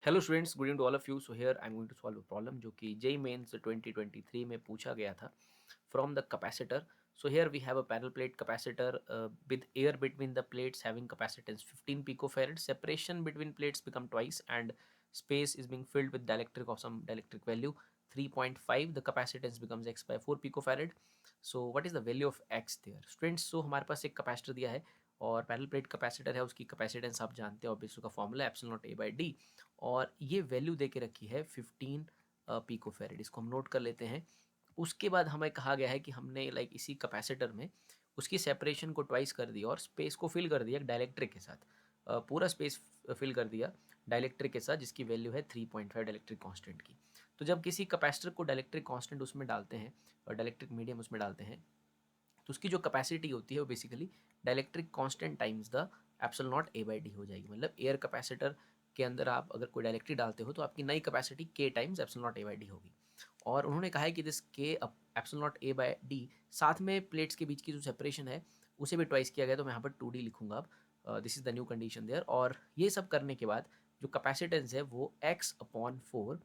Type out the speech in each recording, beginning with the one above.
Hello students, good evening to all of you. So here I am going to solve a problem जो कि JEE mains 2023 में पूछा गया था from the capacitor. So here we have a parallel plate capacitor with air between the plates having capacitance 15 picofarad. Separation between plates become twice and space is being filled with dielectric of some dielectric value 3.5. The capacitance becomes x by 4 picofarad. So what is the value of x there? Students, so हमारे पास एक capacitor दिया है और parallel plate capacitor है, उसकी capacitance आप जानते हो, ऑब्वियसली उसका formula epsilon not a by D और ये वैल्यू दे के रखी है 15 पिकोफैरेड. इसको हम नोट कर लेते हैं. उसके बाद हमें कहा गया है कि हमने लाइक इसी कैपेसिटर में उसकी सेपरेशन को ट्वाइस कर दिया और स्पेस को फिल कर दिया डाइलेक्ट्रिक के साथ. पूरा स्पेस फिल कर दिया डाइलेक्ट्रिक के साथ जिसकी वैल्यू है 3.5 डाइलेक्ट्रिक कांस्टेंट की. तो जब किसी कैपेसिटर को डाइलेक्ट्रिक कांस्टेंट उसमें डालते हैं और डाइलेक्ट्रिक मीडियम उसमें डालते हैं तो उसकी जो कैपेसिटी होती है वो basically dielectric constant times the epsilon not a by D हो जाएगी. मतलब एयर कैपेसिटर के अंदर आप अगर कोई डायरेक्टली डालते हो तो आपकी नई कैपेसिटी के times epsilon not a by D होगी. और उन्होंने कहा है कि दिस के epsilon not a by D साथ में प्लेट्स के बीच की जो सेपरेशन है उसे भी ट्वाइस किया गया. तो मैं यहाँ पर 2D लिखूंगा अब. This is the new condition there. और ये सब करने के बाद जो कैपेसिटेंस है वो x अपॉन 4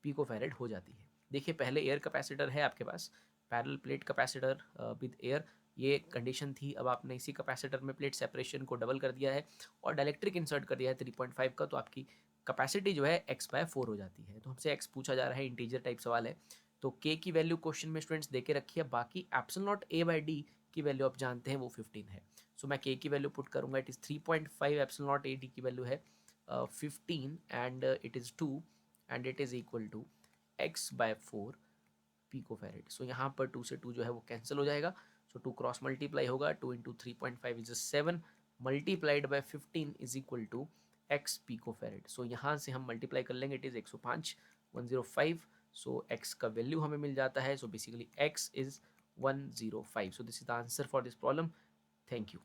पिकोफैरेड हो जाती है. देखिए, पहले एयर कैपेसिटर है आपके पास, parallel plate capacitor with air, ये कंडीशन थी. अब आपने इसी कैपेसिटर में प्लेट सेपरेशन को डबल कर दिया है और डायलेक्ट्रिक इंसर्ट कर दिया है 3.5 का, तो आपकी कैपेसिटी जो है x बाय 4 हो जाती है. तो हमसे x पूछा जा रहा है, इंटीजर टाइप सवाल है, तो k की वैल्यू क्वेश्चन में स्टूडेंट्स दे के रखी है. बाकी epsilon naught a by D की वैल्यू आप जानते हैं वो 15 है. सो मैं k की वैल्यू पुट करूंगा. It is 3.5, epsilon naught a d की वैल्यू है 15 and it is 2 and it is equal to x by 4 picofarad. So यहाँ पर 2 से 2 जो है वो कैंसिल हो जाएगा. सो 2 क्रॉस मल्टीप्लाई होगा. 2 into 3.5 is 7 multiplied by 15 is equal to x picofarad. So यहाँ से हम मल्टीप्लाई कर लेंगे. It is 105 105. सो x का वैल्यू हमें मिल जाता है. So basically x is 105. So this is the answer for this problem. Thank you.